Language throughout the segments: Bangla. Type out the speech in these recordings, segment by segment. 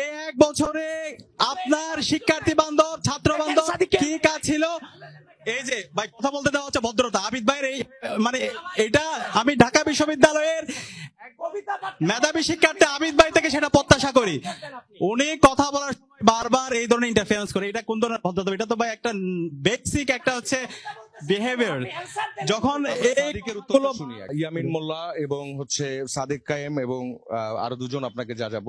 এক বছরে আপনার শিক্ষার্থী বান্ধব ছাত্র বান্ধব কি কাজ ছিল? এই যে ভাই কথা বলতে দেওয়া হচ্ছে ভদ্রতা। আবিদ ভাইয়ের এই মানে এটা আমি ঢাকা বিশ্ববিদ্যালয়ের মেধাবী শিক্ষার্থী আবিদ ভাই থেকে সেটা প্রত্যাশা করি। উনি কথা বলার সময় বারবার এই ধরনের ইন্টারফারেন্স করে, এটা কোন ধরনের ভদ্রতা? এটা তো ভাই একটা বেসিক একটা হচ্ছে বিহেভিয়ার। যখন ইয়ামিন মোল্লা এবং হচ্ছে সাদিক কায়েম এবং আরো দুজন আপনাকে যা যা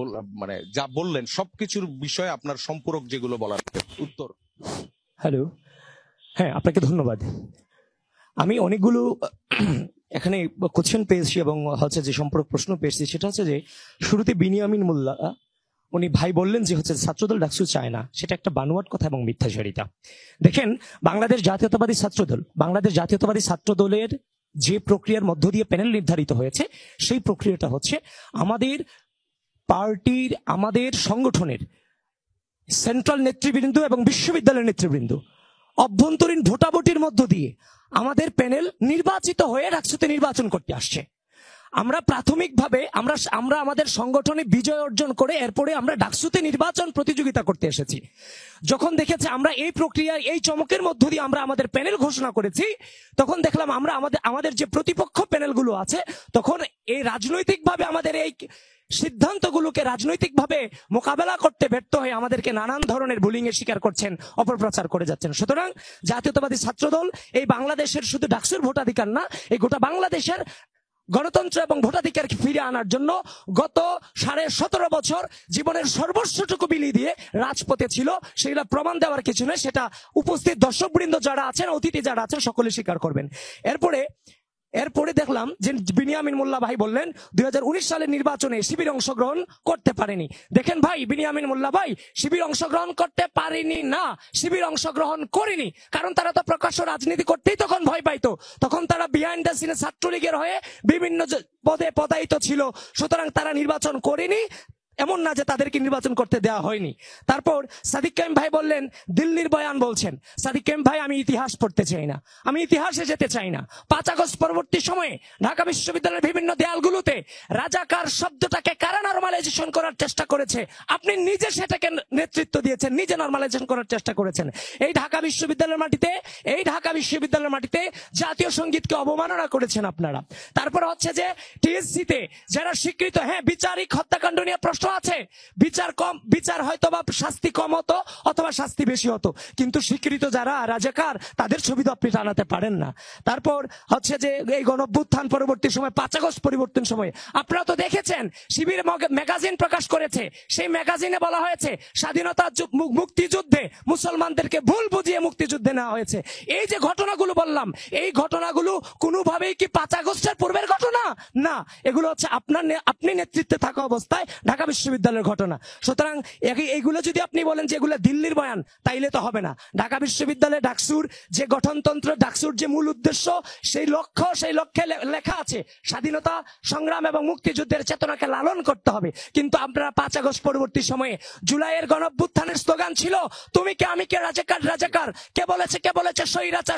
মানে যা বললেন সবকিছুর বিষয়ে আপনার সম্পূরক যেগুলো বলার উত্তর। হ্যালো, হ্যাঁ আপনাকে ধন্যবাদ। আমি অনেকগুলো এখানে কোশ্চেন পেয়েছি এবং হচ্ছে যে সম্পর্ক প্রশ্ন পেয়েছি, সেটা হচ্ছে যে শুরুতে বিনিয়ামিন মোল্লা উনি ভাই বললেন যে হচ্ছে ছাত্রদল ডাকসু চায় না, সেটা একটা বানোয়াট কথা এবং মিথ্যাচারিতা। দেখেন, বাংলাদেশ জাতীয়তাবাদী ছাত্রদলের যে প্রক্রিয়ার মধ্য দিয়ে প্যানেল নির্ধারিত হয়েছে, সেই প্রক্রিয়াটা হচ্ছে আমাদের পার্টির, আমাদের সংগঠনের সেন্ট্রাল নেতৃবৃন্দ এবং বিশ্ববিদ্যালয়ের নেতৃবৃন্দ অভ্যন্তরীণ ভোটাভুটির মধ্য দিয়ে আমাদের প্যানেল নির্বাচিত হয়ে ডাকসুতে নির্বাচন করতে আসছে। আমরা প্রাথমিকভাবে আমরা আমাদের সংগঠনে বিজয় অর্জন করে এরপরে আমরা ডাকসুতে নির্বাচন প্রতিযোগিতা করতে এসেছি। যখন দেখেছে আমরা এই প্রক্রিয়ায় এই চমকের মধ্য দিয়ে আমরা আমাদের প্যানেল ঘোষণা করেছি, তখন দেখলাম আমরা আমাদের যে প্রতিপক্ষ প্যানেলগুলো আছে, তখন এই রাজনৈতিকভাবে আমাদের এই সিদ্ধান্তগুলোকে রাজনৈতিকভাবে মোকাবেলা করতে ব্যর্থ হয়ে আমাদেরকে নানান ধরনের বুলিং এর শিকার করছেন, অপপ্রচার করে যাচ্ছেন। সুতরাং জাতীয়তাবাদী ছাত্রদল এই বাংলাদেশের শুধু ডাকসুর ভোটাধিকার না, এই গোটা বাংলাদেশের গণতন্ত্র এবং ভোটাধিকারকে ফিরে আনার জন্য গত 17.5 বছর জীবনের সর্বস্বটুকু বিলিয়ে দিয়ে রাজপথে ছিল। সেগুলো প্রমাণ দেওয়ার কিছু নয়, সেটা উপস্থিত দর্শকবৃন্দ যারা আছেন, অতিথি যারা আছেন, সকলে স্বীকার করবেন। এরপরে দেখলাম যে বিনিয়ামিন মোল্লা ভাই বললেন 2019 সালের নির্বাচনে শিবির অংশগ্রহণ করতে পারেনি। দেখেন ভাই, বিনিয়ামিন মোল্লা ভাই শিবির অংশগ্রহণ করতে পারেনি না, শিবির অংশগ্রহণ করেনি, কারণ তারা তো প্রকাশ্য রাজনীতি করতেই তখন ভয় পাইতো। তখন তারা বিহাইন্ড দ্য সিনে ছাত্রলীগের হয়ে বিভিন্ন পদে পদায়িত ছিল। সুতরাং তারা নির্বাচন করেনি, এমন না যে তাদেরকে নির্বাচন করতে দেওয়া হয়নি। তারপর সাদিক কায়েম ভাই বললেন দিল্লির বয়ান বলছেন। সাদিক কায়েম ভাই, আমি ইতিহাস পড়তে চাই না, আমি ইতিহাসে যেতে চাই না। 5 আগস্ট পরবর্তী সময়ে ঢাকা বিশ্ববিদ্যালয়ের বিভিন্ন দেয়ালগুলোতে রাজাকার শব্দটাকে কারা নরমালাইজেশন করার চেষ্টা করেছে? আপনি নিজে সেটাকে নেতৃত্ব দিয়েছেন, নিজে নরমালাইজেশন করার চেষ্টা করেছেন। এই ঢাকা বিশ্ববিদ্যালয়ের মাটিতে জাতীয় সঙ্গীতকে অবমাননা করেছেন আপনারা। তারপর হচ্ছে যে টিএসসিতে যারা স্বীকৃত, হ্যাঁ বিচারিক হত্যাকাণ্ড নিয়ে প্রশ্ন আছে, বিচার হয়তো বা শাস্তি কম হতো অথবা শাস্তি বেশি হতো, কিন্তু স্বীকৃত যারা রাজাকার তাদের ছবি তো আপনি টানাতে পারেন না। তারপর হচ্ছে যে এই গণঅভ্যুত্থান পরবর্তী সময় 5 আগস্ট পরিবর্তন সময়ে আপনারা তো দেখেছেন শিবির ম্যাগাজিন প্রকাশ করেছে, সেই ম্যাগাজিনে বলা হয়েছে স্বাধীনতা মুক্তিযুদ্ধে মুসলমানদেরকে ভুল বুঝিয়ে মুক্তিযুদ্ধে নেওয়া হয়েছে। এই যে ঘটনাগুলো বললাম, এই ঘটনাগুলো কোনোভাবেই কি 5 আগস্টের পূর্বের ঘটনা না, এগুলো হচ্ছে আপনি নেতৃত্বে থাকা অবস্থায় ঢাকা বিশ্ববিদ্যালয়ের ঘটনা। সুতরাং এইগুলো যদি আপনি বলেন যে এগুলো দিল্লির বয়ান, তাইলে তো হবে না। ঢাকা বিশ্ববিদ্যালয়ে ডাকসুর যে গঠনতন্ত্র, ডাকসুর যে মূল উদ্দেশ্য, সেই লক্ষ্যে লেখা আছে স্বাধীনতা সংগ্রাম এবং মুক্তিযুদ্ধের চেতনাকে লালন করতে হবে। কিন্তু আপনারা 5 আগস্ট পরবর্তী সময়ে জুলাইয়ের গণঅভ্যুত্থানের স্লোগান ছিল তুমি কে আমি কে, রাজাকার। কে বলেছে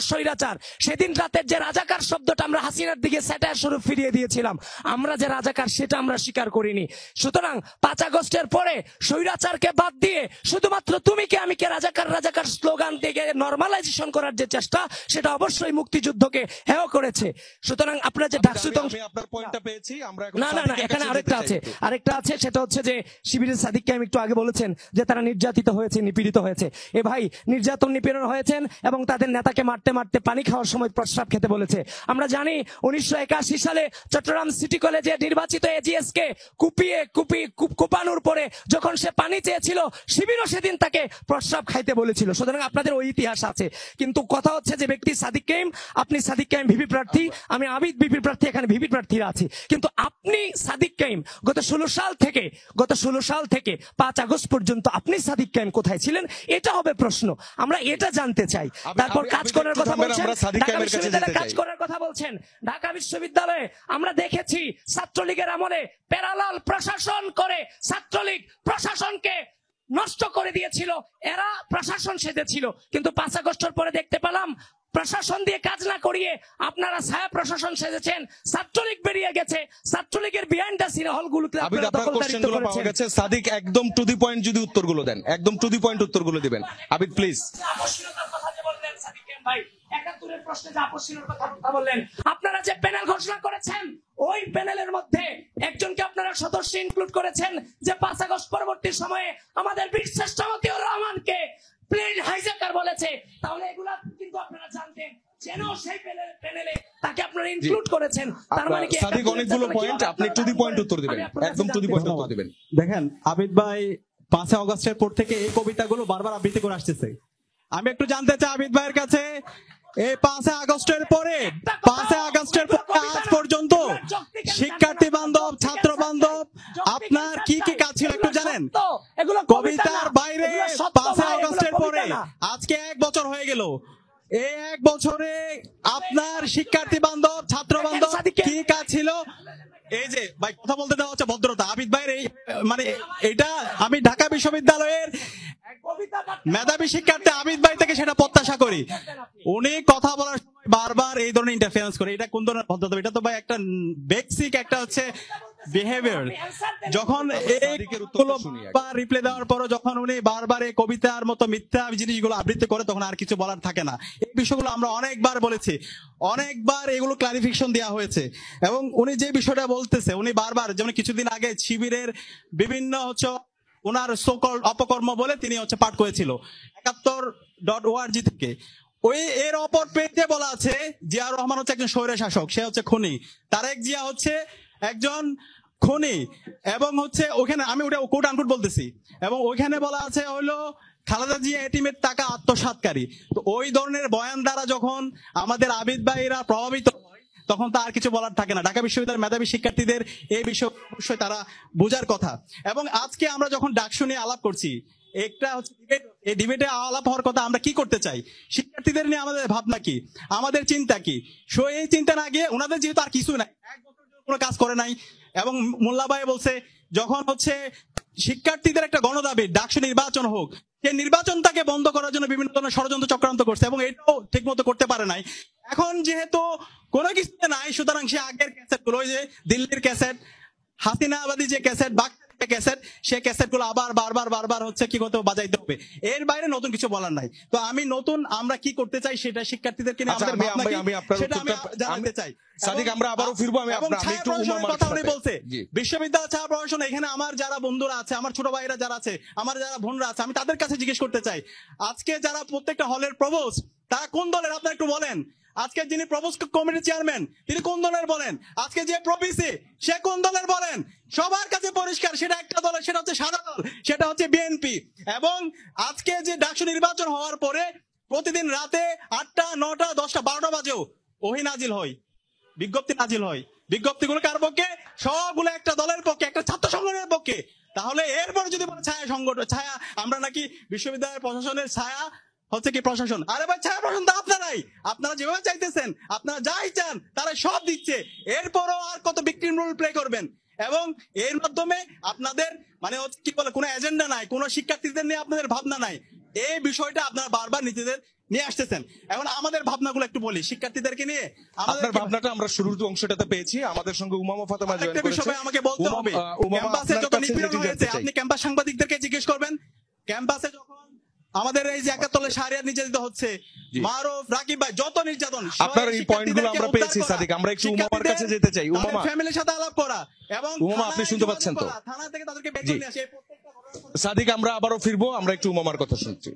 স্বৈরাচার। সেদিন রাতের যে রাজাকার শব্দটা আমরা হাসিনার দিকে স্যাটায়ার স্বরূপ ফিরিয়ে দিয়েছিলাম, আমরা যে রাজাকার সেটা আমরা স্বীকার করিনি। সুতরাং 5 আগস্টের পরে স্বৈরাচারকে বাদ দিয়ে শুধুমাত্র তুমি কে আমি কে, রাজাকার স্লোগান দিয়ে নরমালাইজেশন করার যে চেষ্টা, সেটা অবশ্যই মুক্তিযুদ্ধকে হেয় করেছে। সুতরাং আপনারা যে ডাকসুতে আপনার পয়েন্টটা পেয়েছি আমরা। না, এখানে আরেকটা আছে, সেটা হচ্ছে যে শিবিরের সাদিক কায়েম একটু আগে বলেছেন যে তারা নির্যাতিত হয়েছে, নিপীড়িত হয়েছে। এ ভাই, নির্যাতন নিপীড়ন হয়েছেন এবং তাদের নেতাকে মারতে পানি খাওয়ার সময় প্রস্রাব খেতে বলেছে। আমরা জানি 1981 সালে চট্টগ্রাম সিটি কলেজে নির্বাচিত এজিএস কে কুপানোর পরে যখন সে পানি চেয়েছিল, শিবিরও সেদিন তাকে প্রস্রাব খাইতে বলেছিল। সুতরাং আপনাদের ওই ইতিহাস আছে। কিন্তু কথা হচ্ছে যে ব্যক্তি সাদিক কায়েম, আপনি সাদিক কায়েম ভিপি প্রার্থী, আমি আবিদ ভিপি প্রার্থী, এখানে ভিপি প্রার্থীরা আছি। কিন্তু আপনি সাদিক কায়েম গত 16 সাল থেকে 5 আগস্ট পর্যন্ত আপনি সাদিক কায়েম কোথায় ছিলেন? এটা হবে প্রশ্ন, আমরা এটা জানতে চাই। তারপর কাজ করার কথা বলছেন, ঢাকা বিশ্ববিদ্যালয়ে আমরা দেখেছি ছাত্রলীগের আমলে প্যারালাল প্রশাসন করে ছাত্রলীগ প্রশাসনকে নষ্ট করে দিয়েছিল, এরা প্রশাসন সেজেছিল। কিন্তু 5 আগস্টের পরে দেখতে পেলাম প্রশাসন দিয়ে কাজ না করিয়ে আপনারা ছায়া প্রশাসন সেজেছেন। ছাত্রলীগ বেরিয়ে গেছে, ছাত্রলীগের বিহাইন্ড দ্য সিন হলগুলোতে আবিদ, আপনার কোশ্চেনগুলো পাওয়া গেছে। সাদিক একদম টু দি পয়েন্ট যদি উত্তরগুলো দেন, একদম টু দি পয়েন্ট উত্তরগুলো দিবেন। আবিদ প্লিজ। আপনারা যে প্যানেল ঘোষণা করেছেন, ওই প্যানেলের মধ্যে একজনকে আপনারা সদস্য ইনক্লুড করেছেন যে 5 আগস্ট পরবর্তী সময়ে আমাদের বীর শ্রেষ্ঠ মতিউর রহমানকে প্লেন হাইজ্যাকার বলেছে। তাহলে এগুলা কিন্তু আপনারা জানতেন, যেন সেই প্যানেলে তাকে আপনারা ইনক্লুড করেছেন। তার মানে কি সাদিক অনেকগুলো পয়েন্ট, আপনি টু দি পয়েন্ট উত্তর দিবেন, একদম টু দি পয়েন্ট উত্তর দিবেন। দেখেন আবিদ ভাই 5 আগস্টের পর থেকে এই কবিতাগুলো বারবার আবৃত্তি করে আসতেছে। আমি একটু জানতে চাই আবিদ ভাইয়ের কাছে, এই 5 আগস্টের পরে, 5 আগস্টের পরে আজ পর্যন্ত শিক্ষার্থী বান্ধব, ছাত্র বান্ধব আপনার কি কি কাজ ছিল একটু জানেন? কবিতার বাইরে 5 আগস্টের পরে আজকে 1 বছর হয়ে গেল। এই 1 বছরে আপনার শিক্ষার্থী বান্ধব, ছাত্র বান্ধব কি কাজ ছিল? এই যে ভাই কথা বলতে দেওয়া হচ্ছে ভদ্রতা। আবিদ ভাইয়ের এই মানে এটা আমি ঢাকা বিশ্ববিদ্যালয়ের মেধাবী শিক্ষার্থী আবিদ ভাই থেকে সেটা প্রত্যাশা করি। উনি কথা বলার সময় বারবার এই ধরনের ইন্টারফারেন্স করে, এটা কোন ধরনের ভদ্রতা? এটা তো ভাই একটা বেসিক একটা হচ্ছে বিহেভিয়ার। যখন রিপ্লে দেওয়ার পর যখন উনি বারবার এই কবিতার মতো মিথ্যা জিনিসগুলো আবৃত্তি করে, তখন আর কিছু বলার থাকে না। এই বিষয়গুলো আমরা অনেকবার বলেছি, অনেকবার এগুলো ক্লারিফিকেশন দেওয়া হয়েছে। এবং উনি যে বিষয়টা বলতেছে, উনি বারবার, যেমন কিছুদিন আগে শিবিরের বিভিন্ন হচ্ছে ওনার সকল অপকর্ম বলে তিনি হচ্ছে পাঠ করেছিল 71.org থেকে। ওই এর অপর পেজে বলা আছে জিয়াউর রহমান হচ্ছে একজন স্বৈর শাসক, সে হচ্ছে খুনি, তারেক জিয়া হচ্ছে একজন খুনি, এবং হচ্ছে ওখানে আমি ওটা কোট আনকোট বলতেছি, এবং ওইখানে বলা আছে হলো খালেদা জিয়া এটিমের টাকা আত্মসাৎকারী। তো ওই ধরনের বয়ান দ্বারা যখন আমাদের আবিদ ভাইরা প্রভাবিত হয়, তখন তো আর কিছু বলার থাকে না। ঢাকা বিশ্ববিদ্যালয়ের মেধাবী শিক্ষার্থীদের এই বিষয় অবশ্যই তারা বোঝার কথা। এবং আজকে আমরা যখন ডাকসু নিয়ে আলাপ করছি, একটা হচ্ছে ডিবেট, এই ডিবেটে আলাপ হওয়ার কথা, আমরা কি করতে চাই, শিক্ষার্থীদের নিয়ে আমাদের ভাবনা কি, আমাদের চিন্তা কি। সো এই চিন্তা না গিয়ে ওনাদের যেহেতু আর কিছু নাই, 1 বছর কোনো কাজ করে নাই, এবং মোল্লা ভাই বলছে যখন হচ্ছে শিক্ষার্থীদের একটা গণদাবি ডাকসু নির্বাচন হোক, সেই নির্বাচনটাকে বন্ধ করার জন্য বিভিন্ন ধরনের ষড়যন্ত্র চক্রান্ত করছে, এবং এটাও ঠিক মতো করতে পারে নাই। এখন যেহেতু কোনো কিছুতে নাই, সুতরাং সে আগের ক্যাসেট গুলো, ওই যে দিল্লির ক্যাসেট, হাসিনাবাদী যে ক্যাসেট, ক্যাসেট, সে ক্যাসেট গুলো আবার বারবার হচ্ছে কি করতে বাজাইতে হবে। এর বাইরে নতুন কিছু বলার নাই। তো আমি নতুন আমরা কি করতে চাই সেটা শিক্ষার্থীদেরকে নিয়ে আমাদের ভাবনা কি, সেটা আমি জানতে চাই। সাদিক আমরা আবারও ফিরবো। আমি একটু কথা উনি বলছে বিশ্ববিদ্যালয় ছাড়া প্রশাসন, এখানে আমার যারা বন্ধুরা আছে, আমার ছোট ভাইরা যারা আছে, আমার যারা বোনরা আছে, আমি তাদের কাছে জিজ্ঞেস করতে চাই, আজকে যারা প্রত্যেকটা হলের প্রভোস্ট, তারা কোন দলের? আপনারা একটু বলেন। আজকে যিনি প্রভোস্ট কমিটির চেয়ারম্যান, তিনি কোন দলের বলেন? আজকে যে প্রভিসি, সে কোন দলের বলেন? সবার কাছে পরিষ্কার সেটা একটা দলের, সেটা হচ্ছে সাদা দল, সেটা হচ্ছে বিএনপি। এবং আজকে যে ডাকসু নির্বাচন হওয়ার পরে প্রতিদিন রাতে 8টা, 9টা, 10টা, 12টা বাজেও ওহি নাজিল হয়, বিজ্ঞপ্তি নাজিল হয়। বিজ্ঞপ্তিগুলো কার পক্ষে? সবগুলো একটা দলের পক্ষে, একটা ছাত্র সংগঠনের পক্ষে। তাহলে এরপর যদি বলে ছায়া সংগঠন, ছায়া আমরা নাকি বিশ্ববিদ্যালয়ের প্রশাসনের ছায়া হচ্ছে কি প্রশাসন? আরে ভাই, ছায়া প্রশাসন তো আপনারাই, আপনারা যেভাবে চাইতেছেন, আপনারা যাই চান তারা সব দিচ্ছে। এরপরও আর কত বিক্রিম রোল প্লে করবেন? এবং এর মাধ্যমে আপনাদের মানে হচ্ছে কি বলে, কোনো এজেন্ডা নাই, কোনো শিক্ষার্থীদের নিয়ে আপনাদের ভাবনা নাই। এই বিষয়টা আপনারা বারবার নিজেদের নিয়ে আসতেছেন। এখন আমাদের ভাবনাগুলো একটু বলি শিক্ষার্থীদেরকে নিয়ে। আমাদের ভাবনাটা আমরা শুরুর অংশটাতে পেয়েছি। আমাদের সঙ্গে উমামা ফাতেমা জয়েন করেছে। বিষয় আমাকে বলতে হবে, ক্যাম্পাসে যত নিপীড়ন হয়েছে আপনি ক্যাম্পাস সাংবাদিকদেরকে জিজ্ঞেস করবেন। ক্যাম্পাসে যখন আমাদের এই যে 71 শাহরিয়ার নির্যাতিত হচ্ছে, মারুফ, রাকিব ভাই, যত নির্যাতন, আপনার এই পয়েন্টগুলো আমরা পেয়েছি। সাদিক আমরা একটু উমামার কাছে যেতে চাই। উমামা, ফ্যামিলির সাথে আলাপ করা, এবং উমামা আপনি শুনতে পাচ্ছেন তো? থানা থেকে তাদেরকে বেতন নিয়ে আসে। সাদিক আমরা আবারও ফিরবো, আমরা একটু উমামার কথা শুনছি।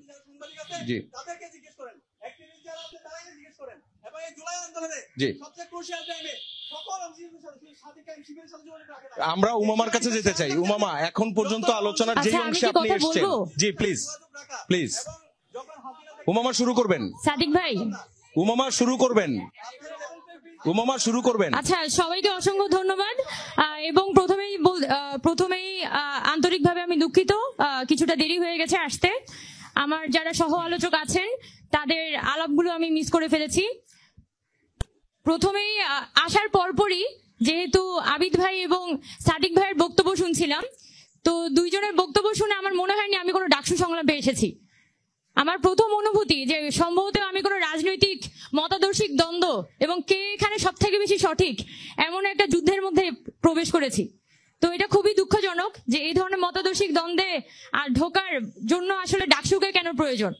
জি তাদেরকে জিজ্ঞেস করেন, অ্যাক্টিভিস্ট যারা আছে তাদেরকে জিজ্ঞেস করেন। এবং এই জুলাই আন্দোলনে জি সবচেয়ে ক্রুশিয়াল টাইমে সকল অংশীদারদের সাথে সাদিকা শিবিরের সাথে যোগাযোগ রাখেন। আমরা উমামার কাছে যেতে চাই। উমামা, এখন পর্যন্ত আলোচনার যে অংশে আপনি এসেছেন, জি প্লিজ প্লিজ উমামা শুরু করবেন। সাদিক ভাই, উমামা শুরু করবেন, উমামা শুরু করবেন। আচ্ছা, সবাইকে অসংখ্য ধন্যবাদ। এবং প্রথমেই আন্তরিকভাবে আমি দুঃখিত, কিছুটা দেরি হয়ে গেছে আসতে। আমার যারা সহ আলোচক আছেন তাদের আলাপগুলো আমি মিস করে ফেলেছি। প্রথমেই আসার পরপরই যেহেতু আবিদ ভাই এবং সাদিক ভাইয়ের বক্তব্য শুনছিলাম, তো দুইজনের বক্তব্য শুনে আমার মনে হয়নি আমি কোনো ডাকসু সংলাপে এসেছি। আমার প্রথম অনুভূতি যে সম্ভবত আমি কোনো রাজনৈতিক মতাদর্শিক দ্বন্দ্ব এবং কে এখানে সব থেকে বেশি সঠিক এমন একটা যুদ্ধের মধ্যে প্রবেশ করেছি। তো এটা খুবই দুঃখজনক যে এই ধরনের মতাদর্শিক দ্বন্দ্বে আর ঢোকার জন্য আসলে ডাকসুকে কেন প্রয়োজন।